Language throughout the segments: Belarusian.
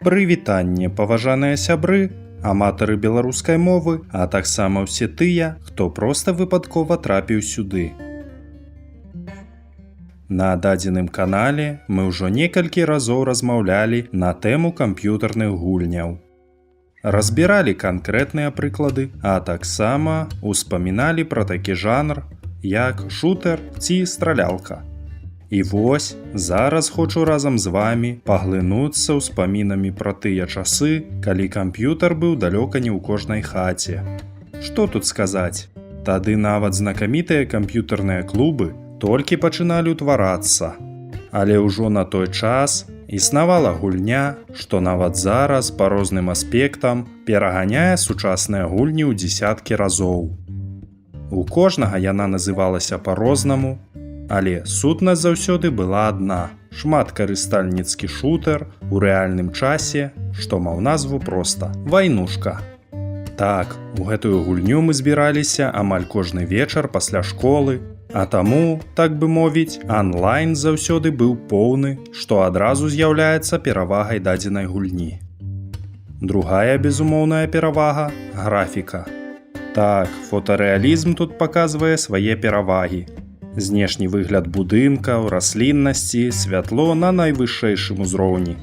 Прывітанне, паважаныя сябры, аматары беларускай мовы, а таксама ўсе тыя, хто проста выпадкова трапіў сюды. На дадзеным канале мы ўжо некалькі разоў размаўлялі на тэму камп'ютарных гульняў. Разбіралі канкрэтныя прыклады, а таксама успаміналі пра такі жанр, як шутер ці стралялка. І вось, зараз хочу разам з вамі паглынуцца ўспамінамі пра тыя часы, калі камп'ютар быў далёка не ў кожнай хаце. Што тут сказаць? Тады нават знакамітыя камп'ютарныя клубы толькі пачыналі ўтварацца. Але ўжо на той час існавала гульня, што нават зараз па розным аспектам пераганяе сучасныя гульні ў дзесяткі разоў. У кожнага яна называлася па-рознаму, але сутнасць заўсёды была адна – шматкарыстальніцкі шутер у рэальным часе, што маў назву проста «Вайнушка». Так, у гэтую гульню мы збіраліся амаль кожны вечар пасля школы, а таму, так бы мовіць, анлайн заўсёды быў поўны, што адразу з'яўляецца перавагай дадзенай гульні. Другая безумоўная перавага – графіка. Так, фотарэалізм тут паказвае свае перавагі. Знешні выгляд будынкаў, расліннасці, святло на найвышэйшым узроўні.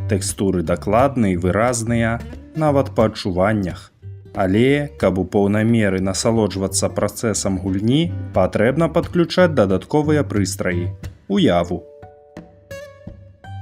Тэкстуры дакладныя і выразныя, нават па адчуваннях. Але, каб у поўнай меры насалоджвацца працэсам гульні, патрэбна падключаць дадатковыя прыстраі – уяву.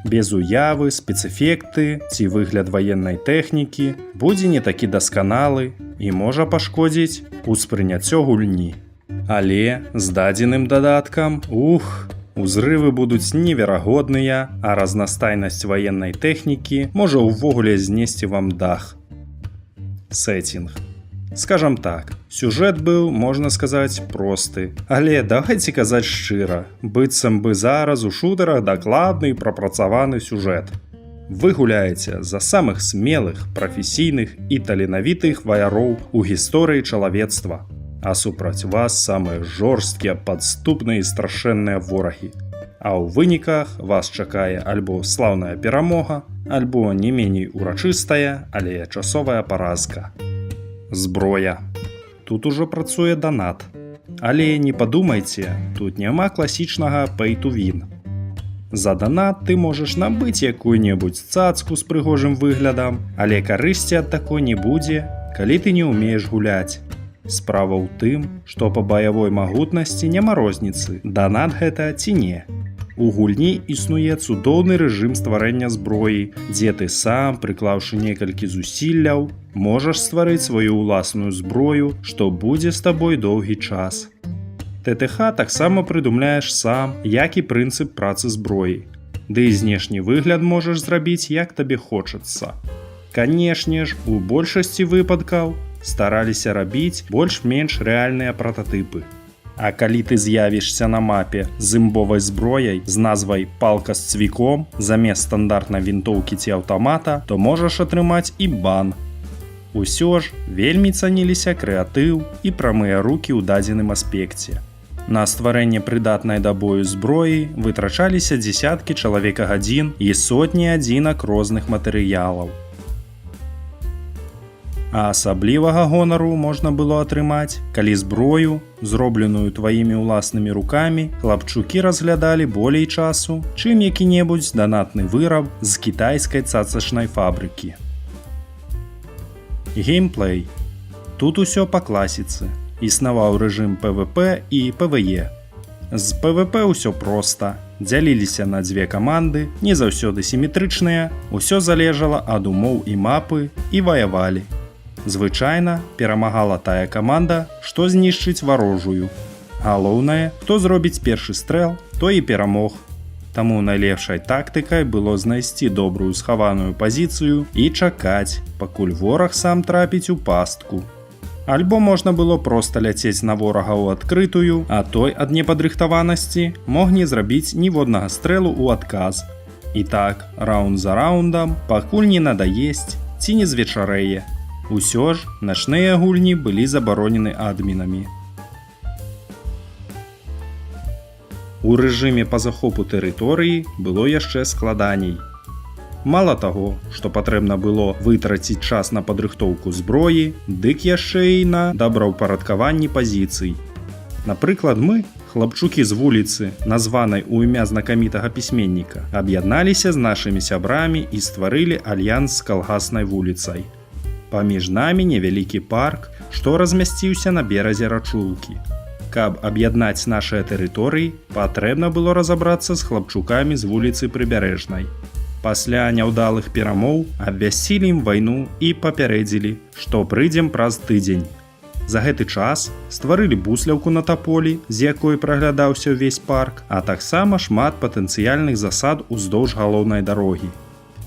Без уявы, спецэфекты ці выгляд ваеннай тэхнікі будзе не такі дасканалы і можа пашкодзіць успрыняццё гульні. Але з дадзеным дадаткам, узрывы будуць неверагодныя, а разнастайнасць ваеннай тэхнікі можа ўвогуле знесці вам дах. Сеттинг. Скажам так, сюжэт быў, можна сказаць, просты. Але давайце казаць шчыра, быццам бы зараз у шутарах дакладны і прапрацаваны сюжэт. Вы гуляеце за самых смелых, прафесійных і таленавітых ваяроў у гісторыі чалавецтва. А супраць вас самыя жорсткія, падступныя і страшэнныя ворагі. А ў выніках вас чакае альбо слаўная перамога, альбо не меней урачыстая, але часовая паразка. Зброя. Тут ужо працуе данат. Але не падумайце, тут няма класічнага pay to win. За данат ты можаш набыць якую-небудзь цацку з прыгожым выглядам, але карысці ад такой не будзе, калі ты не ўмееш гуляць. Справа ў тым, што па баявой магутнасці няма розніцы, данат гэта ці не. У гульні існуе цудоўны рэжым стварэння зброі, дзе ты сам, прыклаўшы некалькі зусілляў, можаш стварыць сваю ўласную зброю, што будзе з табой доўгі час. ТТХ таксама прыдумляеш сам, як і прынцып працы зброі. Ды і знешні выгляд можаш зрабіць, як табе хочацца. Канешне ж, у большасці выпадкаў стараліся рабіць больш-менш рэальныя прататыпы. А калі ты з'явішся на мапе з імбовай зброяй з назвай «Палка з цвіком» замест стандартнай вінтоўкі ці аўтамата, то можаш атрымаць і бан. Усё ж, вельмі цаніліся крэатыў і прамыя рукі ў дадзеным аспекце. На стварэнне прыдатнай да бою зброі вытрачаліся дзесяткі чалавека-гадзін і сотні адзінак розных матэрыялаў. А асаблівага гонару можна было атрымаць, калі зброю, зробленую тваімі ўласнымі рукамі, хлапчукі разглядалі болей часу, чым які-небудзь данатны выраб з кітайскай цацачнай фабрыкі. Геймплей. Тут усё па класіцы. Існаваў рэжым PvP і PvE. З PvP ўсё проста. Дзяліліся на дзве каманды, не заўсёды сіметрычныя, усё залежала ад умоў і мапы, і ваявалі. Звычайна перамагала тая каманда, што знішчыць варожую. Галоўнае, хто зробіць першы стрэл, той і перамог. Таму найлепшай тактыкай было знайсці добрую схаваную пазіцыю і чакаць, пакуль вораг сам трапіць у пастку. Альбо можна было проста ляцець на ворага ў адкрытую, а той ад непадрыхтаванасці мог не зрабіць ніводнага стрэлу ў адказ. І так, раунд за раундам, пакуль не надаесць ці не звечарэе. Усё ж, начныя гульні былі забаронены адмінамі. У рэжыме па захопу тэрыторыі было яшчэ складаней. Мала таго, што патрэбна было вытраціць час на падрыхтоўку зброі, дык яшчэ і на добраўпарадкаванні пазіцый. Напрыклад, мы, хлапчукі з вуліцы, названай у імя знакамітага пісьменніка, аб'ядналіся з нашымі сябрамі і стварылі альянс з калгаснай вуліцай. Паміж намі невялікі парк, што размясціўся на беразе рачулкі. Каб аб'яднаць нашыя тэрыторыі, патрэбна было разабрацца з хлапчукамі з вуліцы Прыбярэжнай. Пасля няўдалых перамоў абвясцілі ім вайну і папярэдзілі, што прыйдзем праз тыдзень. За гэты час стварылі бусляўку на таполі, з якой праглядаўся ўвесь парк, а таксама шмат патэнцыяльных засад уздоўж галоўнай дарогі.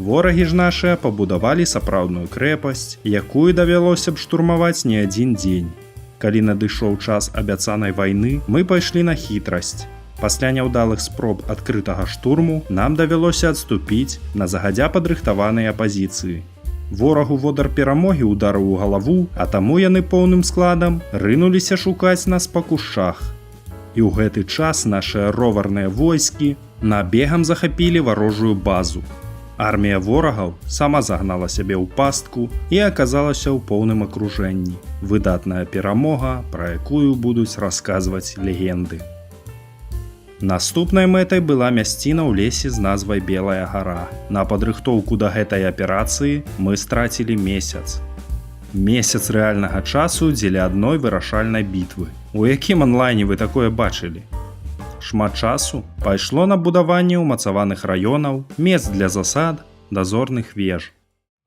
Ворагі ж нашыя пабудавалі сапраўдную крэпасць, якую давялося б штурмаваць не адзін дзень. Калі надышоў час абяцанай вайны, мы пайшлі на хітрасць. Пасля няўдалых спроб адкрытага штурму нам давялося адступіць на загадзя падрыхтаваныя пазіцыі. Ворагу водар перамогі ўдарыў у галаву, а таму яны поўным складам рынуліся шукаць нас па кушах. І ў гэты час нашыя роварныя войскі набегам захапілі варожую базу. Армія ворагаў сама загнала сябе ў пастку і аказалася ў поўным акружэнні. Выдатная перамога, пра якую будуць расказваць легенды. Наступнай мэтай была мясціна ў лесе з назвай Белая гара. На падрыхтоўку да гэтай аперацыі мы страцілі месяц. Месяц рэальнага часу дзеля адной вырашальнай бітвы. У якім онлайне вы такое бачылі? Шмат часу пайшло на будаванне ўмацаваных раёнаў, мест для засад, дазорных веж.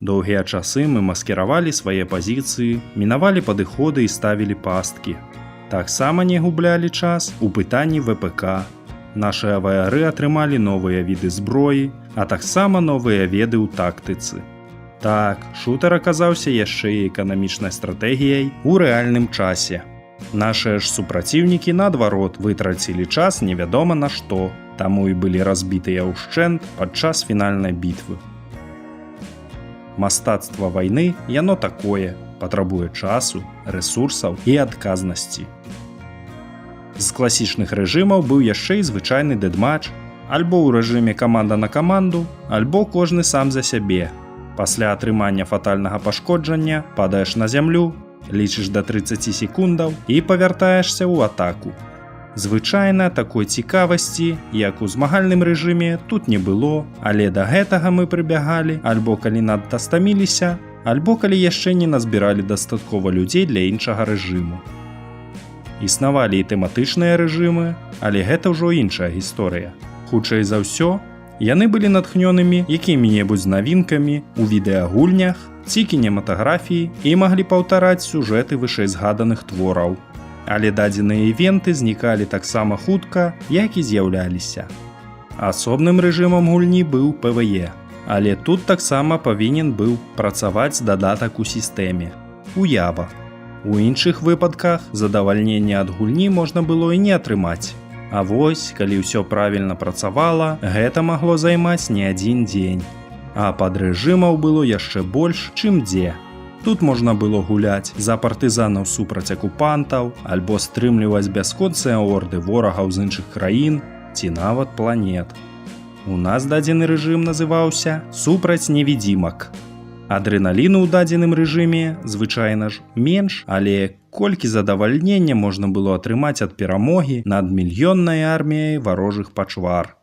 Доўгія часы мы маскіравалі свае пазіцыі, мінавалі падыходы і ставілі пасткі. Таксама не гублялі час у пытанні ВПК. Нашыя ваяры атрымалі новыя віды зброі, а таксама новыя веды ў тактыцы. Так, шутер аказаўся яшчэ і эканамічнай стратэгіяй у рэальным часе. Нашыя ж супраціўнікі, наадварот, вытрацілі час невядома на што, таму і былі разбітыя ўшчэнт падчас фінальнай бітвы. Мастацтва вайны, яно такое, патрабуе часу, рэсурсаў і адказнасці. З класічных рэжымаў быў яшчэ і звычайны дэдматч, альбо ў рэжыме каманда на каманду, альбо кожны сам за сябе. Пасля атрымання фатальнага пашкоджання падаеш на зямлю, лічыш да 30 секундаў і павяртаешся ў атаку. Звычайна такой цікавасці, як у змагальным рэжыме, тут не было, але да гэтага мы прыбягалі, альбо калі надта стаміліся, альбо калі яшчэ не назбіралі дастаткова людзей для іншага рэжыму. Існавалі і тэматычныя рэжымы, але гэта ўжо іншая гісторыя. Хутчэй за ўсё, яны былі натхнёнымі якімі-небудзь навінкамі ў відэагульнях ці кінематаграфіі і маглі паўтараць сюжэты вышэйзгаданых твораў. Але дадзеныя івенты знікалі таксама хутка, як і з'яўляліся. Асобным рэжымам гульні быў ПВЕ, але тут таксама павінен быў працаваць дадатак у сістэме – уява. У іншых выпадках задавальненне ад гульні можна было і не атрымаць. А вось, калі ўсё правільна працавала, гэта магло займаць не адзін дзень. А падрэжымаў было яшчэ больш, чым дзе. Тут можна было гуляць за партызанаў супраць акупантаў, альбо стрымліваць бясконцыя орды ворагаў з іншых краін ці нават планет. У нас дадзены рэжым называўся «Супраць невідзімак». Адрэналіну ў дадзеным рэжыме, звычайна ж, менш, але колькі задавальнення можна было атрымаць ад перамогі над мільённай арміяй варожых пачвар.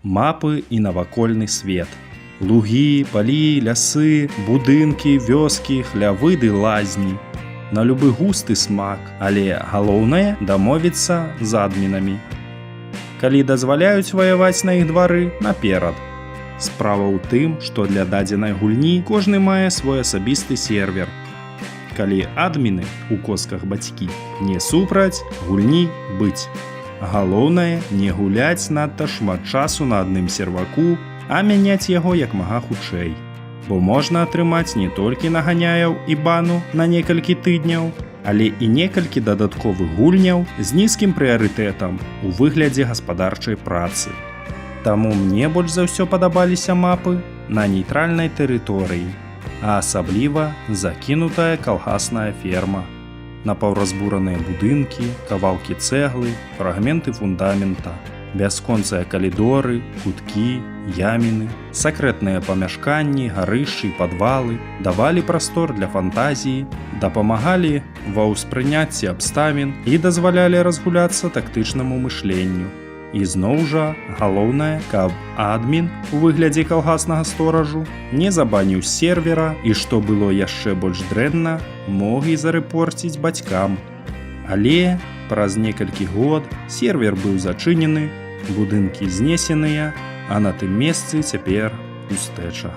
Мапы і навакольны свет. Лугі, палі, лясы, будынкі, вёскі, хлявы ды лазні. На любы густ і смак, але галоўнае дамовіцца з адмінамі. Калі дазваляюць ваяваць на іх двары, наперад. Справа ў тым, што для дадзенай гульні кожны мае свой асабісты сервер. Калі адміны, у косках бацькі, не супраць, гульні быць. Галоўнае не гуляць надта шмат часу на адным серваку, а мяняць яго як мага хутчэй. Бо можна атрымаць не толькі наганяяў і бану на некалькі тыдняў, але і некалькі дадатковых гульняў з нізкім прыярытэтам у выглядзе гаспадарчай працы. Таму мне больш за ўсё падабаліся мапы на нейтральнай тэрыторыі, а асабліва закінутая калгасная ферма. Напаўразбураныя будынкі, кавалкі цэглы, фрагменты фундамента. Бясконцыя калідоры, куткі, яміны, сакрэтныя памяшканні, гарышчы і падвалы давалі прастор для фантазіі, дапамагалі ва ўспрыняцці абставін і дазвалялі разгуляцца тактычнаму мышленню. І зноў жа, галоўнае, каб адмін у выглядзе калгаснага сторажу не забаніў сервера і, што было яшчэ больш дрэнна, мог і зарэпорціць бацькам. Але праз некалькі год сервер быў зачынены, будынкі знесеныя, а на тым месцы цяпер пустэча.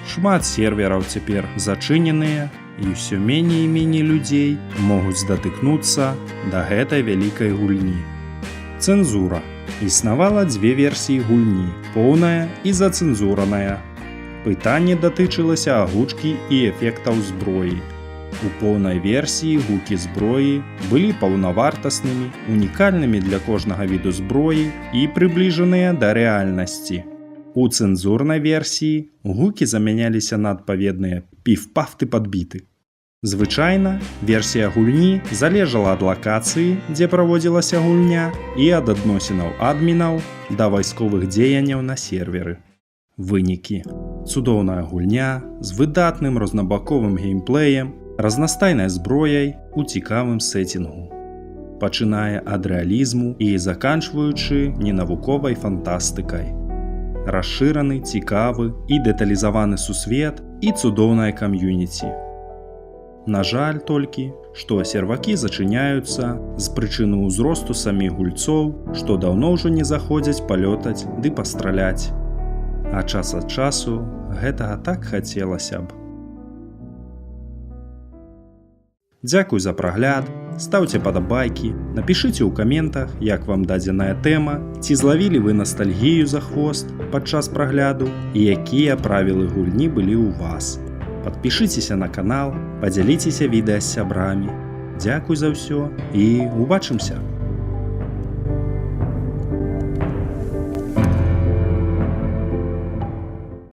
Шмат сервераў цяпер зачыненыя, і ўсё меней і меней людзей могуць датыкнуцца да гэтай вялікай гульні. Цэнзура. Існавала дзве версіі гульні, поўная і зацэнзураная. Пытанне датычылася агучкі і эфектаў зброі. У поўнай версіі гукі зброі былі паўнавартаснымі, унікальнымі для кожнага віду зброі і прыбліжаныя да рэальнасці. У цэнзурнай версіі гукі замяняліся на адпаведныя піф-паф ты падбіты. Звычайна, версія гульні залежала ад лакацыі, дзе праводзілася гульня, і ад адносінаў адмінаў да вайсковых дзеянняў на серверы. Вынікі. Цудоўная гульня з выдатным рознабаковым геймплеем, разнастайнай зброяй у цікавым сеттингу. Пачынае ад рэалізму і заканчваючы ненавуковай фантастыкай. Расшыраны, цікавы і дэталізаваны сусвет і цудоўнае кам'юніці. На жаль толькі, што сервакі зачыняюцца з прычыны ўзросту саміх гульцоў, што даўно ўжо не заходзяць палётаць ды пастраляць. А час ад часу гэтага так хацелася б. Дзякуй за прагляд, стаўце падабайкі, напішыце ў каментах, як вам дадзеная тэма, ці злавілі вы настальгію за хвост падчас прагляду і якія правілы гульні былі ў вас. Падпішыцеся на канал, падзяліцеся відэа з сябрамі. Дзякуй за ўсё і ўбачымся!